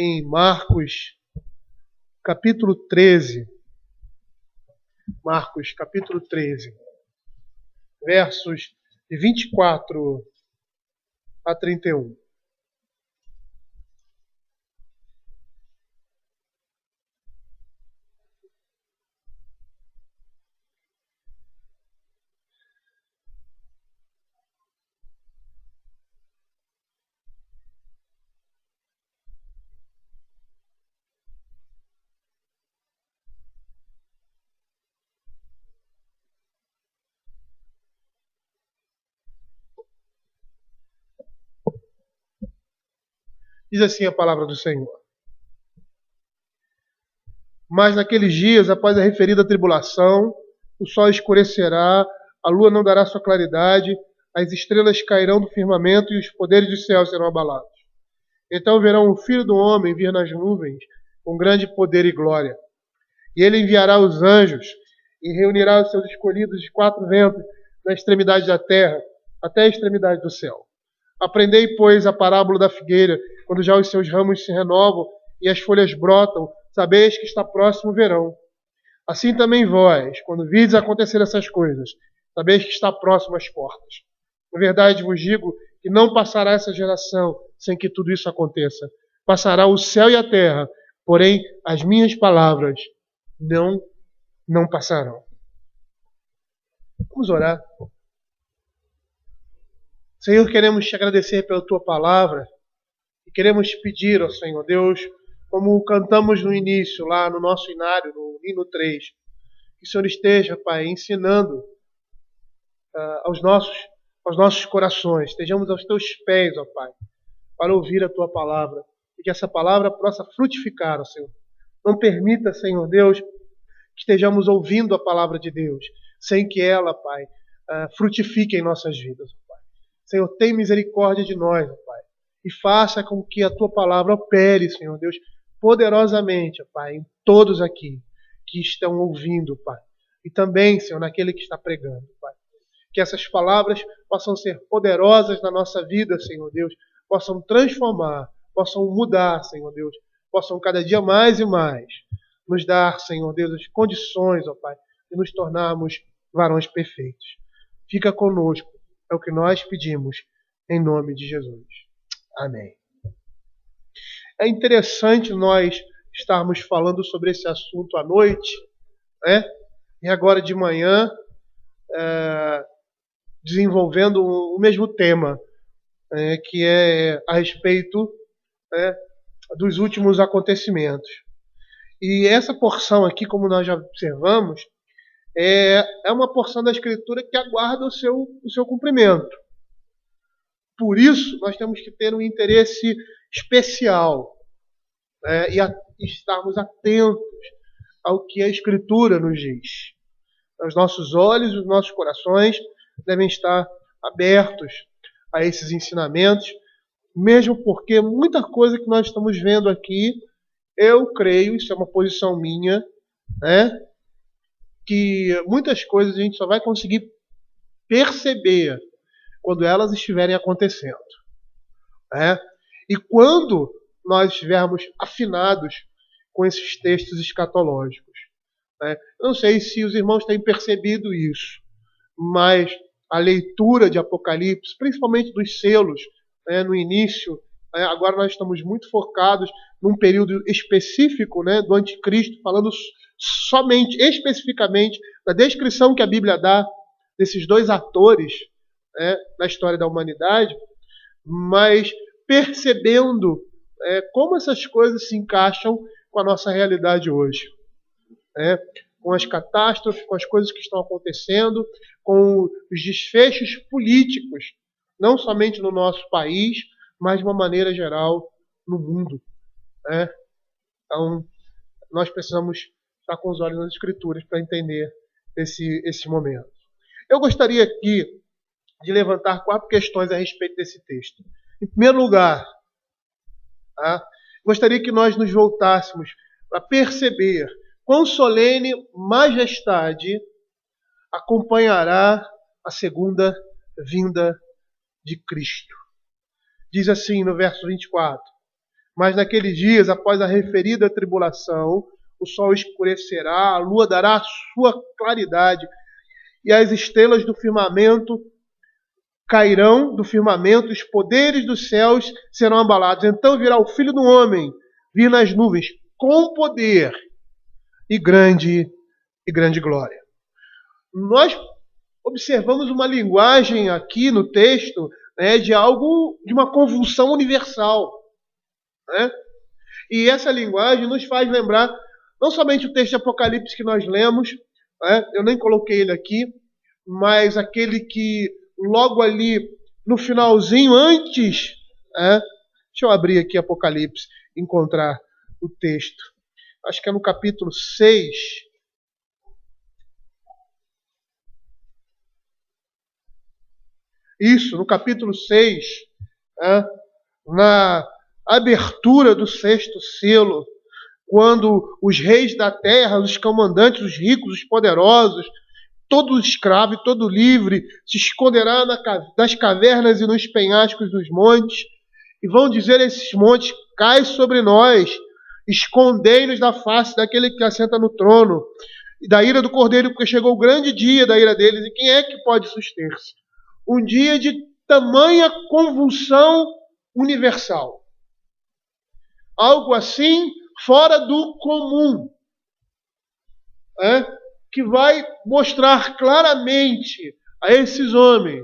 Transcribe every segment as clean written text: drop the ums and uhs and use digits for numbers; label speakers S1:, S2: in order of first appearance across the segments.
S1: em Marcos, capítulo 13. Marcos, capítulo 13, versos de 24 a 31. Diz assim a palavra do Senhor. Mas naqueles dias, após a referida tribulação, o sol escurecerá, a lua não dará sua claridade, as estrelas cairão do firmamento e os poderes do céu serão abalados. Então verão o Filho do Homem vir nas nuvens com grande poder e glória. E ele enviará os anjos e reunirá os seus escolhidos de quatro ventos na extremidade da terra, até a extremidade do céu. Aprendei, pois, a parábola da figueira, quando já os seus ramos se renovam e as folhas brotam, sabeis que está próximo o verão. Assim também vós, quando vides acontecer essas coisas, sabeis que está próximo às portas. Na verdade vos digo que não passará essa geração sem que tudo isso aconteça. Passará o céu e a terra, porém as minhas palavras não passarão. Vamos orar. Senhor, queremos te agradecer pela tua palavra e queremos te pedir, ó Senhor Deus, como cantamos no início, lá no nosso inário, no hino 3, que o Senhor esteja, Pai, ensinando aos nossos corações, estejamos aos teus pés, ó Pai, para ouvir a tua palavra e que essa palavra possa frutificar, ó Senhor. Não permita, Senhor Deus, que estejamos ouvindo a palavra de Deus sem que ela, Pai, frutifique em nossas vidas, ó Pai. Senhor, tem misericórdia de nós, ó Pai, e faça com que a tua palavra opere, Senhor Deus, poderosamente, ó Pai, em todos aqui que estão ouvindo, Pai, e também, Senhor, naquele que está pregando, Pai. Que essas palavras possam ser poderosas na nossa vida, Senhor Deus, possam transformar, possam mudar, Senhor Deus, possam cada dia mais e mais nos dar, Senhor Deus, as condições, ó Pai, de nos tornarmos varões perfeitos. Fica conosco, é o que nós pedimos, em nome de Jesus. Amém. É interessante nós estarmos falando sobre esse assunto à noite, né? E agora de manhã, desenvolvendo o mesmo tema, que é a respeito dos últimos acontecimentos. E essa porção aqui, como nós já observamos, é uma porção da Escritura que aguarda o seu cumprimento. Por isso, nós temos que ter um interesse especial e estarmos atentos ao que a Escritura nos diz. Os nossos olhos e os nossos corações devem estar abertos a esses ensinamentos, mesmo porque muita coisa que nós estamos vendo aqui, eu creio, isso é uma posição minha, que muitas coisas a gente só vai conseguir perceber quando elas estiverem acontecendo. E quando nós estivermos afinados com esses textos escatológicos. Não sei se os irmãos têm percebido isso, mas a leitura de Apocalipse, principalmente dos selos, no início, agora nós estamos muito focados num período específico do anticristo, falando somente, especificamente, da descrição que a Bíblia dá desses dois atores na história da humanidade, mas percebendo como essas coisas se encaixam com a nossa realidade hoje. Com as catástrofes, com as coisas que estão acontecendo, com os desfechos políticos, não somente no nosso país, mas de uma maneira geral no mundo. Então, nós precisamos estar com os olhos nas Escrituras para entender esse momento. Eu gostaria aqui de levantar 4 questões a respeito desse texto. Em primeiro lugar, gostaria que nós nos voltássemos para perceber quão solene majestade acompanhará a segunda vinda de Cristo. Diz assim no verso 24: Mas naqueles dias, após a referida tribulação, o sol escurecerá, a lua dará a sua claridade, e as estrelas do firmamento cairão do firmamento, os poderes dos céus serão abalados. Então virá o Filho do Homem, vir nas nuvens, com poder e grande glória. Nós observamos uma linguagem aqui no texto, né, de uma convulsão universal. Né? E essa linguagem nos faz lembrar não somente o texto de Apocalipse que nós lemos, né, eu nem coloquei ele aqui, mas aquele que logo ali no finalzinho, antes, deixa eu abrir aqui Apocalipse, encontrar o texto. Acho que é no capítulo 6. Isso, no capítulo 6, na abertura do 6º selo, quando os reis da terra, os comandantes, os ricos, os poderosos, todo escravo e todo livre se esconderá nas cavernas e nos penhascos dos montes, e vão dizer a esses montes: cai sobre nós, escondei-nos da face daquele que assenta no trono, e da ira do Cordeiro, porque chegou o grande dia da ira deles, e quem é que pode suster-se? Um dia de tamanha convulsão universal. Algo assim, fora do comum. Que vai mostrar claramente a esses homens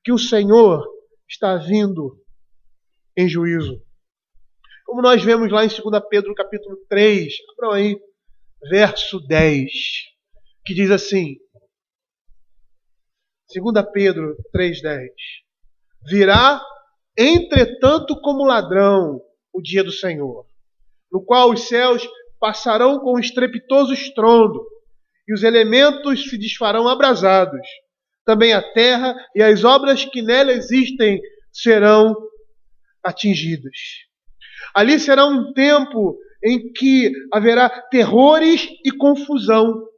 S1: que o Senhor está vindo em juízo. Como nós vemos lá em 2 Pedro capítulo 3, abram aí, verso 10, que diz assim, 2 Pedro 3,10: virá, entretanto, como ladrão o dia do Senhor, no qual os céus passarão com estrepitoso estrondo, e os elementos se desfarão abrasados. Também a terra e as obras que nela existem serão atingidas. Ali será um tempo em que haverá terrores e confusão.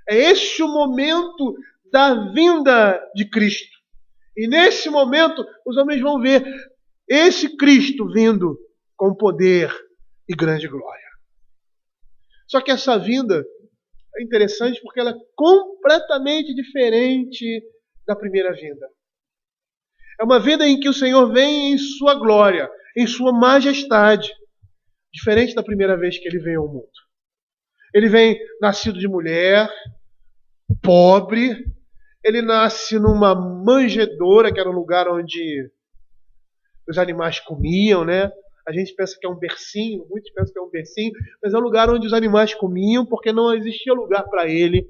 S1: É este o momento da vinda de Cristo. E nesse momento, os homens vão ver esse Cristo vindo com poder e grande glória. Só que essa vinda é interessante porque ela é completamente diferente da primeira vinda. É uma vinda em que o Senhor vem em sua glória, em sua majestade, diferente da primeira vez que ele veio ao mundo. Ele vem nascido de mulher, pobre, ele nasce numa manjedoura, que era um lugar onde os animais comiam, né? A gente pensa que é um bercinho, muitos pensam que é um bercinho, mas é um lugar onde os animais comiam, porque não existia lugar para ele.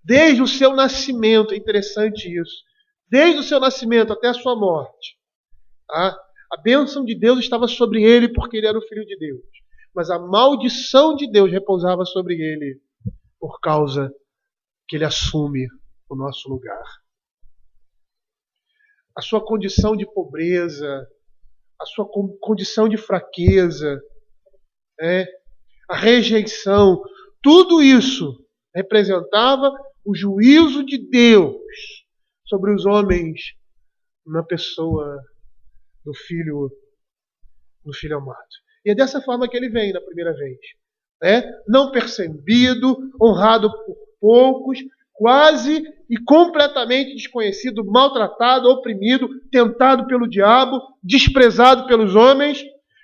S1: Desde o seu nascimento, é interessante isso, desde o seu nascimento até a sua morte, a bênção de Deus estava sobre ele porque ele era o Filho de Deus. Mas a maldição de Deus repousava sobre ele por causa que ele assume o nosso lugar. A sua condição de pobreza, a sua condição de fraqueza, a rejeição, tudo isso representava o juízo de Deus sobre os homens na pessoa do Filho amado. E é dessa forma que ele vem na primeira vez. Não percebido, honrado por poucos, quase e completamente desconhecido, maltratado, oprimido, tentado pelo diabo, desprezado pelos homens,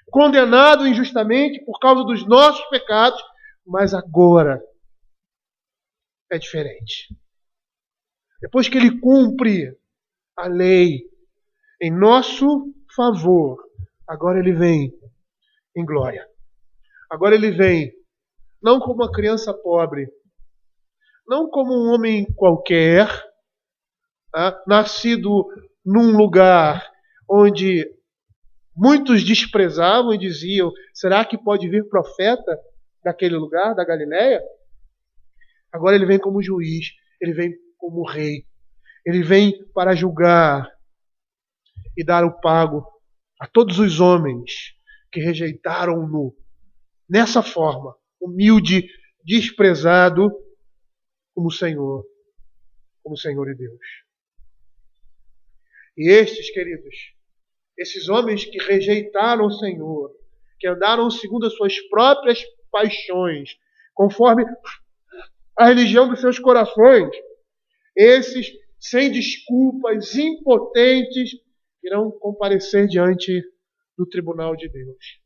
S1: condenado injustamente por causa dos nossos pecados, mas agora é diferente. Depois que ele cumpre a lei em nosso favor, agora ele vem em glória. Agora ele vem não como uma criança pobre, não como um homem qualquer, nascido num lugar onde muitos desprezavam e diziam: será que pode vir profeta daquele lugar, da Galileia? Agora ele vem como juiz, ele vem como rei, ele vem para julgar e dar o pago a todos os homens que rejeitaram-no nessa forma, humilde, desprezado, como Senhor e Deus. E estes, queridos, Esses homens que rejeitaram o Senhor, que andaram segundo as suas próprias paixões, conforme a religião dos seus corações, esses, sem desculpas, impotentes, irão comparecer diante do tribunal de Deus.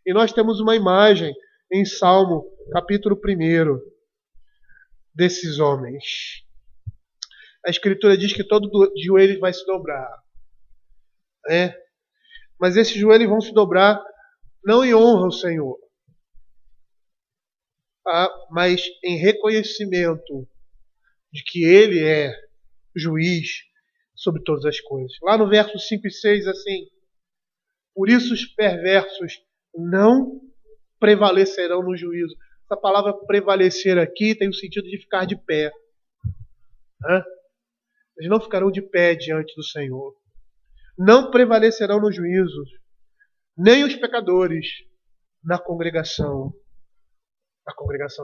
S1: E nós temos uma imagem em Salmo, capítulo 1, desses homens. A Escritura diz que todo joelho vai se dobrar. Mas esses joelhos vão se dobrar não em honra ao Senhor, mas em reconhecimento de que Ele é juiz sobre todas as coisas. Lá no verso 5 e 6, assim: por isso os perversos não prevalecerão no juízo. Essa palavra prevalecer aqui tem o sentido de ficar de pé. Eles não ficarão de pé diante do Senhor. Não prevalecerão no juízo, nem os pecadores na congregação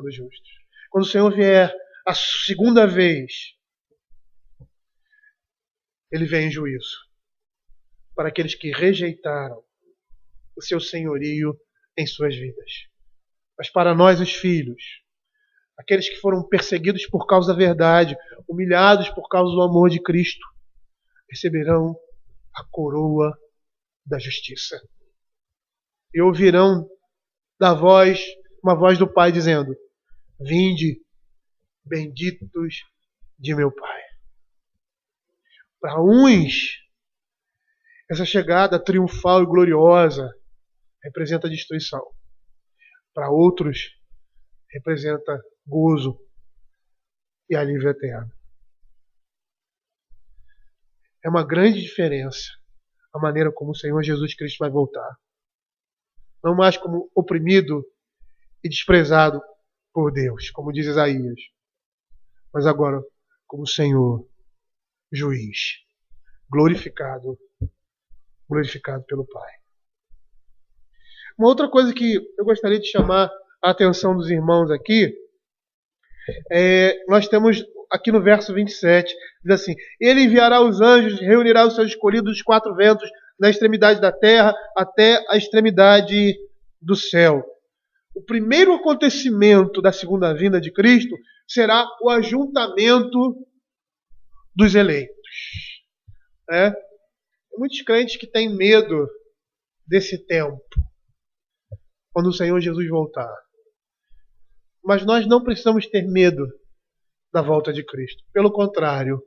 S1: dos justos. Quando o Senhor vier a segunda vez, Ele vem em juízo para aqueles que rejeitaram o seu senhorio em suas vidas. Mas para nós, os filhos, aqueles que foram perseguidos por causa da verdade, humilhados por causa do amor de Cristo, receberão a coroa da justiça. E ouvirão uma voz do Pai dizendo: vinde, benditos de meu Pai. Para uns, essa chegada triunfal e gloriosa representa destruição. Para outros, representa gozo e alívio eterno. É uma grande diferença a maneira como o Senhor Jesus Cristo vai voltar. Não mais como oprimido e desprezado por Deus, como diz Isaías, mas agora como Senhor, juiz, glorificado pelo Pai. Uma outra coisa que eu gostaria de chamar a atenção dos irmãos aqui, nós temos aqui no verso 27, diz assim: Ele enviará os anjos, reunirá os seus escolhidos dos 4 ventos, na extremidade da terra até a extremidade do céu. O primeiro acontecimento da segunda vinda de Cristo será o ajuntamento dos eleitos. Muitos crentes que têm medo desse tempo, quando o Senhor Jesus voltar. Mas nós não precisamos ter medo da volta de Cristo. Pelo contrário,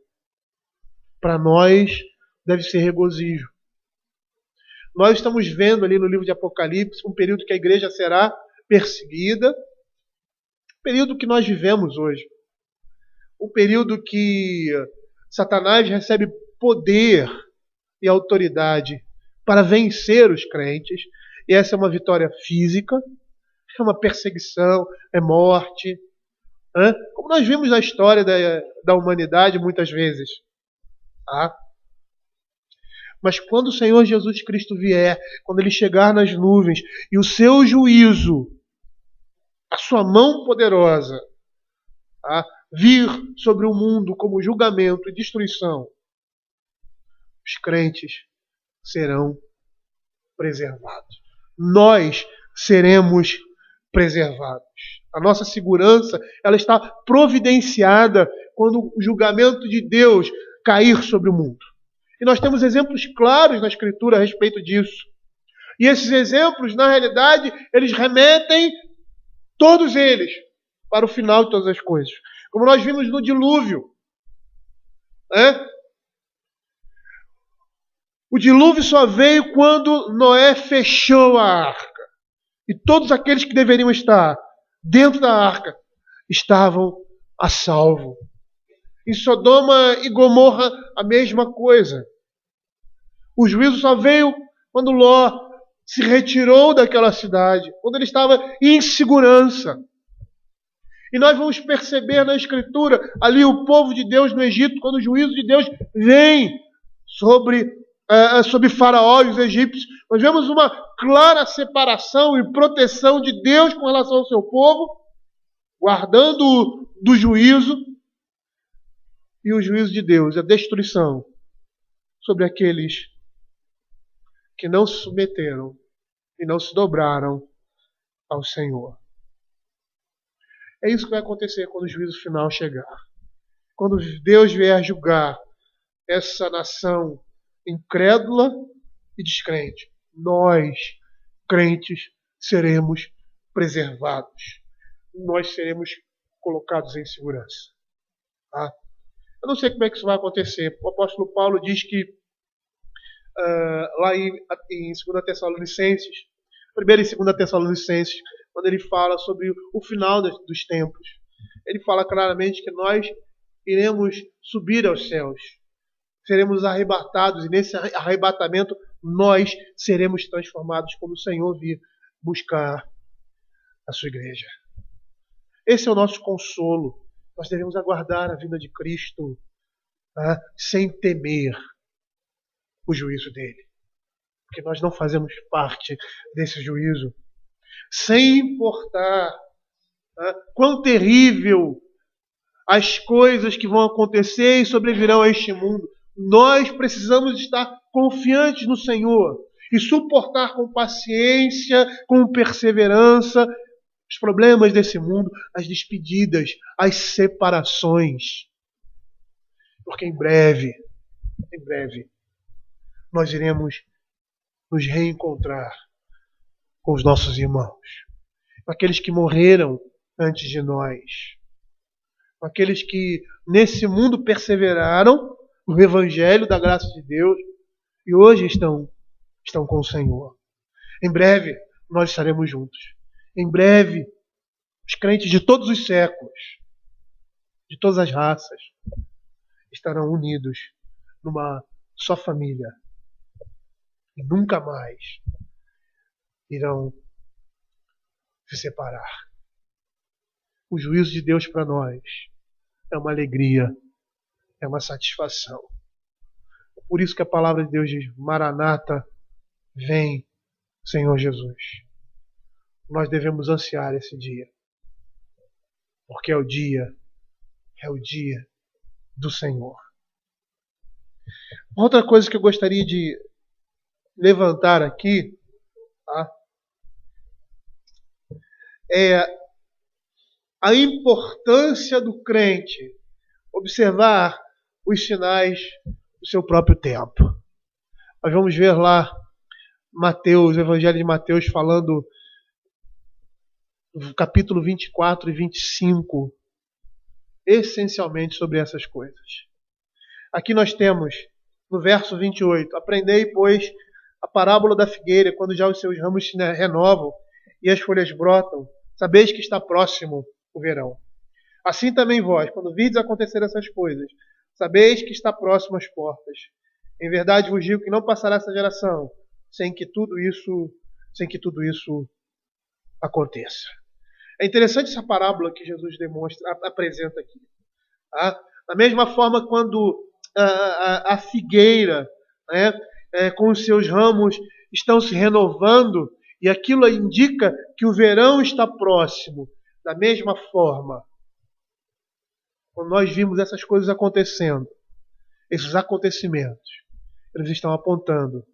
S1: para nós deve ser regozijo. Nós estamos vendo ali no livro de Apocalipse um período que a igreja será perseguida, período que nós vivemos hoje, um período que Satanás recebe poder e autoridade para vencer os crentes, e essa é uma vitória física, é uma perseguição, é morte, como nós vimos na história da humanidade muitas vezes. Mas quando o Senhor Jesus Cristo vier, quando Ele chegar nas nuvens e o seu juízo, a sua mão poderosa, vir sobre o mundo como julgamento e destruição, os crentes serão preservados. Nós seremos preservados. A nossa segurança, ela está providenciada quando o julgamento de Deus cair sobre o mundo. E nós temos exemplos claros na Escritura a respeito disso. E esses exemplos, na realidade, eles remetem, todos eles, para o final de todas as coisas. Como nós vimos no dilúvio. O dilúvio só veio quando Noé fechou a arca. E todos aqueles que deveriam estar dentro da arca estavam a salvo. Em Sodoma e Gomorra, a mesma coisa. O juízo só veio quando Ló se retirou daquela cidade, quando ele estava em segurança. E nós vamos perceber na Escritura, ali o povo de Deus no Egito, quando o juízo de Deus vem sobre Faraó e os egípcios, nós vemos uma clara separação e proteção de Deus com relação ao seu povo, guardando do juízo, e o juízo de Deus, a destruição sobre aqueles que não se submeteram e não se dobraram ao Senhor. É isso que vai acontecer quando o juízo final chegar. Quando Deus vier julgar essa nação incrédula e descrente, nós, crentes, seremos preservados. Nós seremos colocados em segurança. Tá? Eu não sei como é que isso vai acontecer. O apóstolo Paulo diz que lá em 2 Tessalonicenses, 1 e 2 Tessalonicenses, quando ele fala sobre o final dos tempos, ele fala claramente que nós iremos subir aos céus, seremos arrebatados, e nesse arrebatamento nós seremos transformados quando o Senhor vir buscar a sua igreja. Esse é o nosso consolo. Nós devemos aguardar a vinda de Cristo, tá? Sem temer o juízo dele, porque nós não fazemos parte desse juízo. Sem importar, tá, quão terrível as coisas que vão acontecer e sobrevirão a este mundo, nós precisamos estar confiantes no Senhor e suportar com paciência, com perseverança, os problemas desse mundo, as despedidas, as separações. Porque em breve, nós iremos nos reencontrar com os nossos irmãos, com aqueles que morreram antes de nós, com aqueles que nesse mundo perseveraram no Evangelho da graça de Deus e hoje estão com o Senhor. Em breve nós estaremos juntos. Em breve, os crentes de todos os séculos, de todas as raças, estarão unidos numa só família. E nunca mais irão se separar. O juízo de Deus para nós é uma alegria, é uma satisfação. Por isso que a palavra de Deus diz: Maranata, vem, Senhor Jesus. Nós devemos ansiar esse dia, porque é o dia do Senhor. Outra coisa que eu gostaria de levantar aqui, tá, é a importância do crente observar os sinais do seu próprio tempo. Nós vamos ver lá Mateus, o Evangelho de Mateus, falando no capítulo 24 e 25, essencialmente sobre essas coisas. Aqui nós temos, no verso 28, aprendei, pois, a parábola da figueira, quando já os seus ramos se renovam e as folhas brotam, sabeis que está próximo o verão. Assim também vós, quando vides acontecer essas coisas, sabeis que está próximo às portas. Em verdade vos digo que não passará essa geração sem que tudo isso aconteça. É interessante essa parábola que Jesus apresenta aqui. Tá? Da mesma forma, quando a figueira, né, com os seus ramos estão se renovando e aquilo indica que o verão está próximo. Da mesma forma, quando nós vimos essas coisas acontecendo, esses acontecimentos, eles estão apontando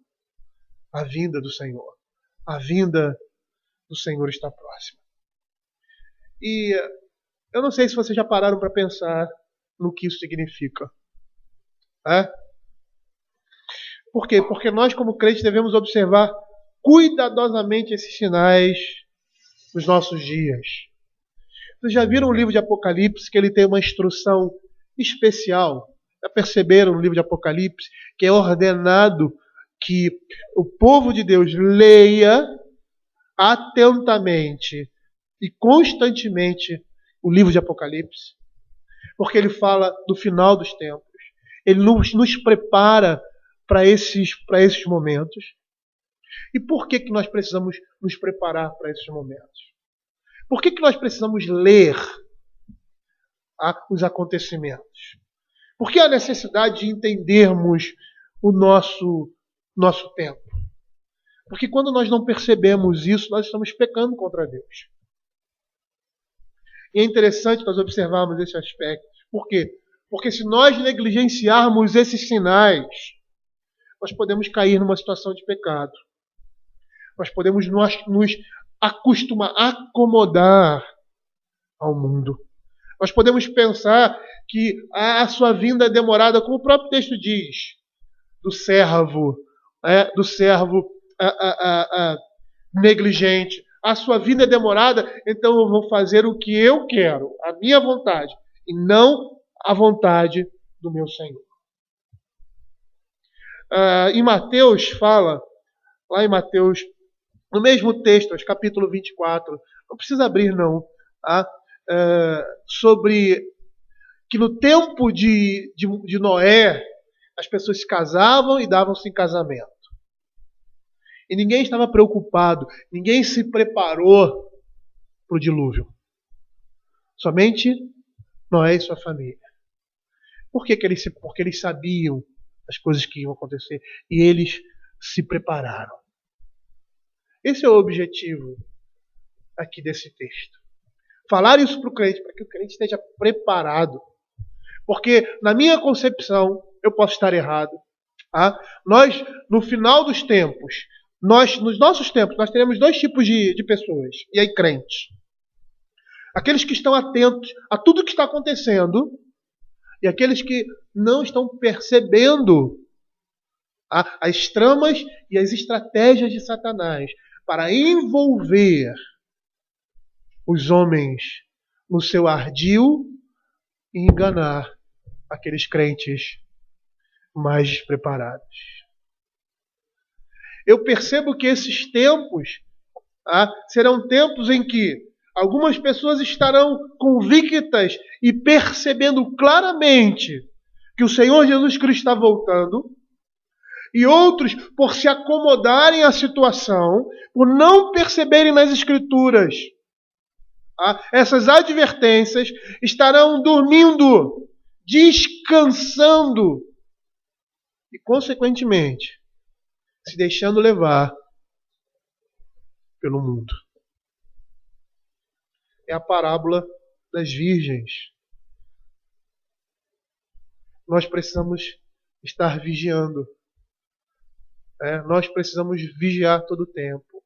S1: a vinda do Senhor. A vinda do Senhor está próxima. E eu não sei se vocês já pararam para pensar no que isso significa. Por quê? Porque nós, como crentes, devemos observar cuidadosamente esses sinais nos nossos dias. Vocês já viram o livro de Apocalipse, que ele tem uma instrução especial? Já perceberam no livro de Apocalipse que é ordenado que o povo de Deus leia atentamente e constantemente o livro de Apocalipse? Porque ele fala do final dos tempos. Ele nos prepara para esses momentos. E por que nós precisamos nos preparar para esses momentos? Por que nós precisamos ler os acontecimentos? Por que a necessidade de entendermos o nosso tempo? Porque quando nós não percebemos isso, nós estamos pecando contra Deus. E é interessante nós observarmos esse aspecto. Por quê? Porque se nós negligenciarmos esses sinais, nós podemos cair numa situação de pecado. Nós podemos nos acomodar ao mundo. Nós podemos pensar que a sua vinda é demorada, como o próprio texto diz, do servo negligente. A sua vinda é demorada, então eu vou fazer o que eu quero, a minha vontade, e não a vontade do meu Senhor. Em Mateus fala, lá em Mateus, no mesmo texto, capítulo 24, não precisa abrir não, sobre que no tempo de Noé, as pessoas se casavam e davam-se em casamento. E ninguém estava preocupado, ninguém se preparou para o dilúvio. Somente Noé e sua família. Por que porque eles sabiam as coisas que iam acontecer e eles se prepararam. Esse é o objetivo aqui desse texto. Falar isso para o crente, para que o crente esteja preparado. Porque, na minha concepção, eu posso estar errado. Nós, no final dos tempos, nos nossos tempos, nós teremos dois tipos de pessoas, e aí crentes. Aqueles que estão atentos a tudo que está acontecendo, e aqueles que não estão percebendo as tramas e as estratégias de Satanás para envolver os homens no seu ardil e enganar aqueles crentes mais despreparados. Eu percebo que esses tempos serão tempos em que algumas pessoas estarão convictas e percebendo claramente que o Senhor Jesus Cristo está voltando, e outros, por se acomodarem à situação, por não perceberem nas Escrituras essas advertências, estarão dormindo, descansando e, consequentemente, se deixando levar pelo mundo. É a parábola das virgens. Nós precisamos estar vigiando. Nós precisamos vigiar todo o tempo.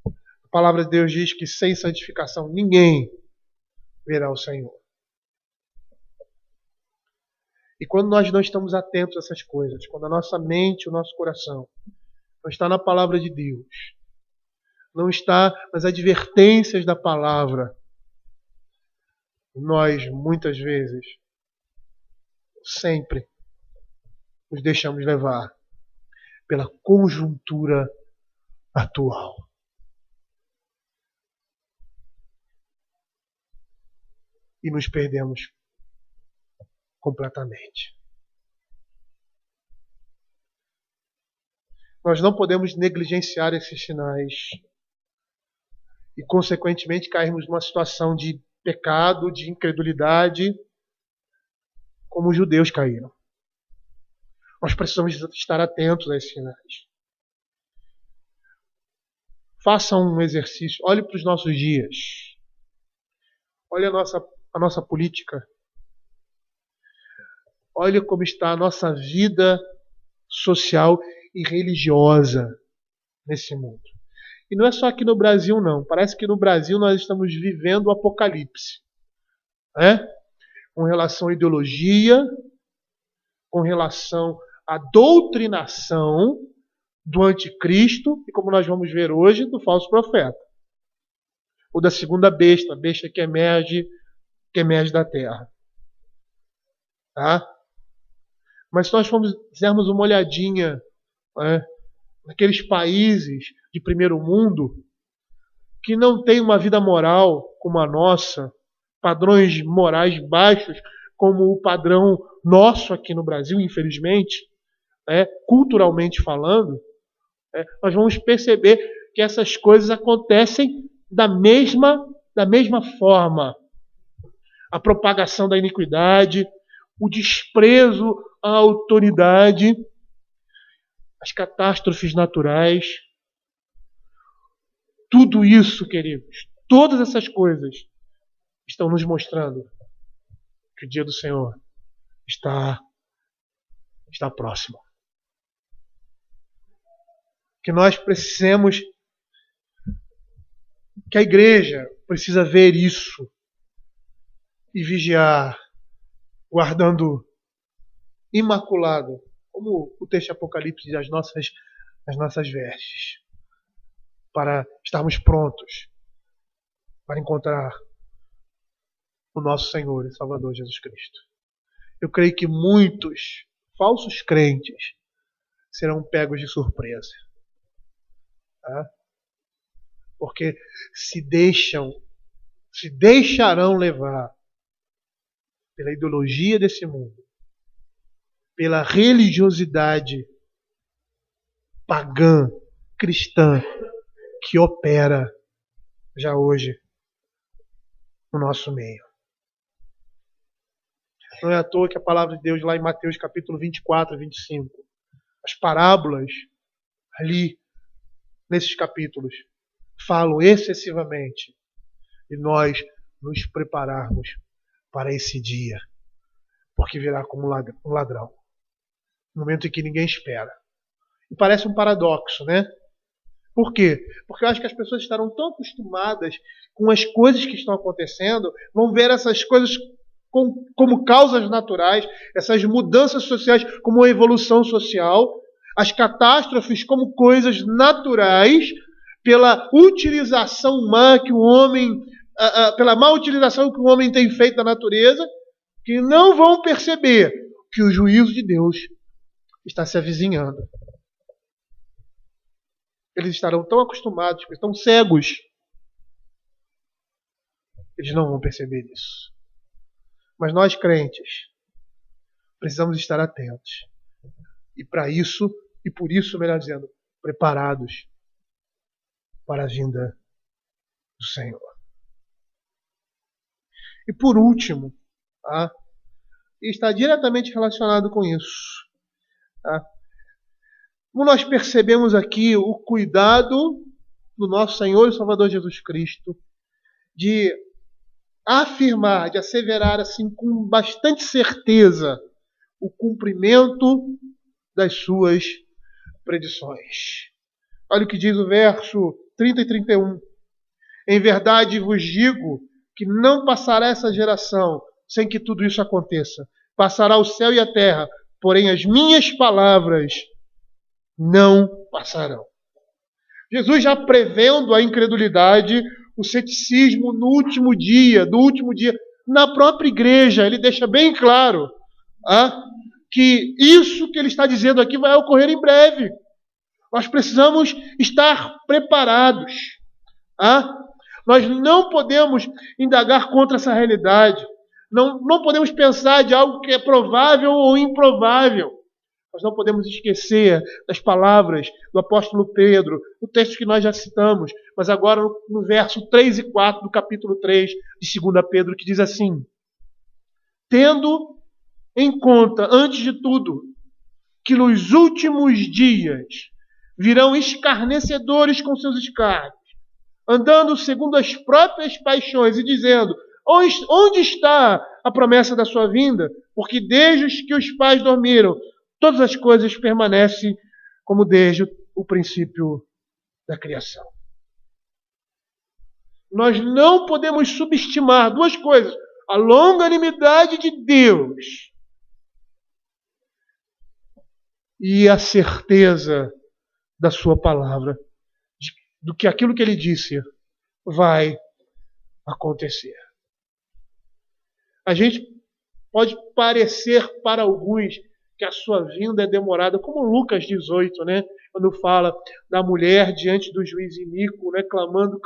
S1: A palavra de Deus diz que sem santificação ninguém verá o Senhor. E quando nós não estamos atentos a essas coisas, quando a nossa mente, o nosso coração não está na palavra de Deus, não está nas advertências da palavra, nós, muitas vezes, sempre nos deixamos levar pela conjuntura atual. E nos perdemos completamente. Nós não podemos negligenciar esses sinais e, consequentemente, cairmos numa situação de pecado, de incredulidade, como os judeus caíram. Nós precisamos estar atentos a esses sinais. Faça um exercício. Olhe para os nossos dias. Olhe a nossa política. Olhe como está a nossa vida social e religiosa nesse mundo. E não é só aqui no Brasil, não. Parece que no Brasil nós estamos vivendo o apocalipse. Com relação à ideologia, com relação à doutrinação do anticristo e, como nós vamos ver hoje, do falso profeta. Ou da segunda besta, a besta que emerge da terra. Mas se nós fizermos uma olhadinha naqueles países de primeiro mundo que não têm uma vida moral como a nossa, padrões morais baixos como o padrão nosso aqui no Brasil, infelizmente, culturalmente falando, nós vamos perceber que essas coisas acontecem da mesma forma. A propagação da iniquidade, o desprezo à autoridade, as catástrofes naturais. Tudo isso, queridos, todas essas coisas estão nos mostrando que o dia do Senhor está próximo. que nós precisemos, que a igreja precisa ver isso e vigiar, guardando imaculado, como o texto de Apocalipse diz, as nossas vestes, para estarmos prontos para encontrar o nosso Senhor e Salvador Jesus Cristo. Eu creio que muitos falsos crentes serão pegos de surpresa. Tá? Porque se deixarão levar pela ideologia desse mundo, pela religiosidade pagã, cristã, que opera já hoje no nosso meio. Não é à toa que a palavra de Deus lá em Mateus capítulo 24 e 25, as parábolas ali nesses capítulos falam excessivamente de nós nos prepararmos para esse dia, porque virá como um ladrão, no momento em que ninguém espera. E parece um paradoxo, né? Por quê? Porque eu acho que as pessoas estarão tão acostumadas com as coisas que estão acontecendo, vão ver essas coisas como causas naturais, essas mudanças sociais como uma evolução social, as catástrofes como coisas naturais, pela utilização má que o homem, pela má utilização que o homem tem feito da natureza, que não vão perceber que o juízo de Deus está se avizinhando. Eles estarão tão acostumados, estão cegos, eles não vão perceber isso. Mas nós, crentes, precisamos estar atentos. E para isso, e por isso, melhor dizendo, preparados para a vinda do Senhor. E por último, tá? E está diretamente relacionado com isso. Tá? Como nós percebemos aqui o cuidado do nosso Senhor e Salvador Jesus Cristo de afirmar, de asseverar assim com bastante certeza o cumprimento das suas predições. Olha o que diz o verso 30 e 31. Em verdade vos digo que não passará essa geração sem que tudo isso aconteça. Passará o céu e a terra, porém as minhas palavras não passarão. Jesus já prevendo a incredulidade, o ceticismo do último dia, na própria igreja, ele deixa bem claro que isso que ele está dizendo aqui vai ocorrer em breve. Nós precisamos estar preparados. Nós não podemos indagar contra essa realidade. Não podemos pensar de algo que é provável ou improvável. Nós não podemos esquecer das palavras do apóstolo Pedro, o texto que nós já citamos, mas agora no verso 3 e 4 do capítulo 3 de 2 Pedro, que diz assim: tendo em conta, antes de tudo, que nos últimos dias virão escarnecedores com seus escárnios, andando segundo as próprias paixões e dizendo: onde está a promessa da sua vinda? Porque desde que os pais dormiram, todas as coisas permanecem como desde o princípio da criação. Nós não podemos subestimar duas coisas: a longanimidade de Deus e a certeza da sua palavra, do que aquilo que ele disse vai acontecer. A gente pode parecer para alguns que a sua vinda é demorada, como Lucas 18, né? Quando fala da mulher diante do juiz iníquo, né? Clamando,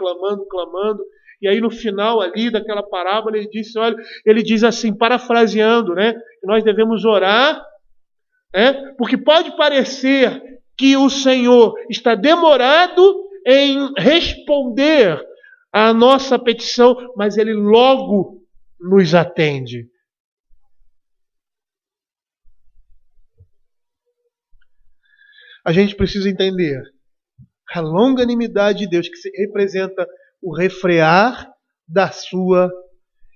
S1: e aí no final ali daquela parábola ele diz assim, parafraseando, né? Que nós devemos orar, né? Porque pode parecer que o Senhor está demorado em responder à nossa petição, mas Ele logo nos atende. A gente precisa entender a longanimidade de Deus, que representa o refrear da sua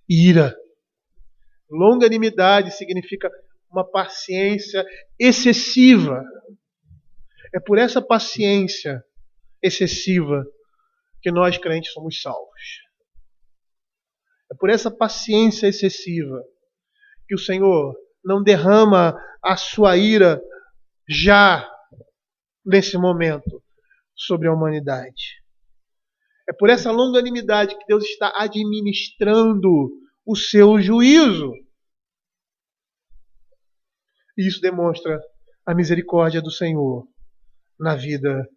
S1: ira. Longanimidade significa uma paciência excessiva. É por essa paciência excessiva que nós crentes somos salvos. É por essa paciência excessiva que o Senhor não derrama a sua ira já nesse momento sobre a humanidade. É por essa longanimidade que Deus está administrando o seu juízo. E isso demonstra a misericórdia do Senhor na vida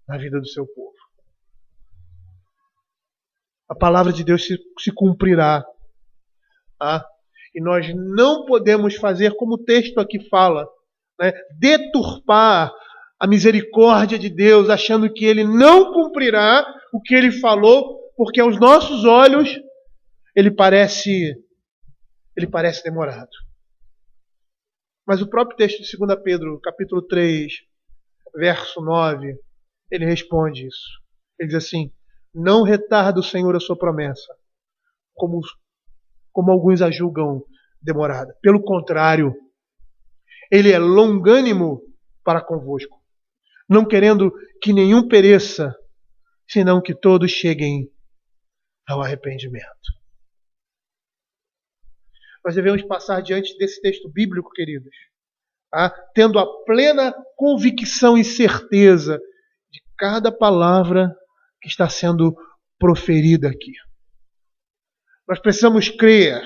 S1: do seu povo. A palavra de Deus se cumprirá. Tá? E nós não podemos fazer como o texto aqui fala, né? Deturpar a misericórdia de Deus, achando que Ele não cumprirá o que Ele falou, porque aos nossos olhos Ele parece demorado. Mas o próprio texto de 2 Pedro, capítulo 3, verso 9, ele responde isso. Ele diz assim: não retarda o Senhor a sua promessa, como alguns a julgam demorada. Pelo contrário, Ele é longânimo para convosco, não querendo que nenhum pereça, senão que todos cheguem ao arrependimento. Nós devemos passar diante desse texto bíblico, queridos, tendo a plena convicção e certeza de cada palavra que está sendo proferida aqui. Nós precisamos crer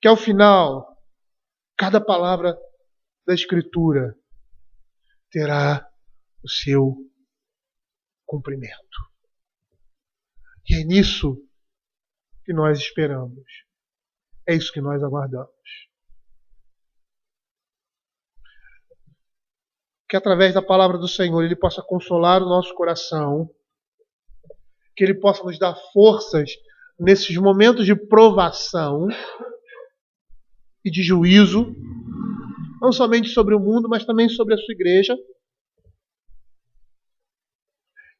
S1: que ao final, cada palavra da Escritura terá o seu cumprimento. E é nisso que nós esperamos. É isso que nós aguardamos. Que através da palavra do Senhor Ele possa consolar o nosso coração, que Ele possa nos dar forças nesses momentos de provação e de juízo, não somente sobre o mundo, mas também sobre a sua igreja,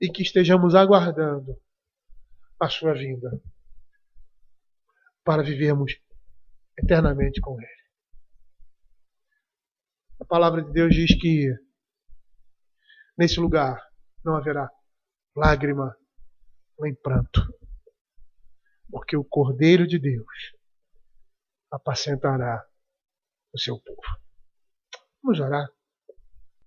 S1: e que estejamos aguardando a sua vinda para vivermos eternamente com Ele. A palavra de Deus diz que nesse lugar não haverá lágrima nem pranto, porque o Cordeiro de Deus apacentará o seu povo. Vamos orar.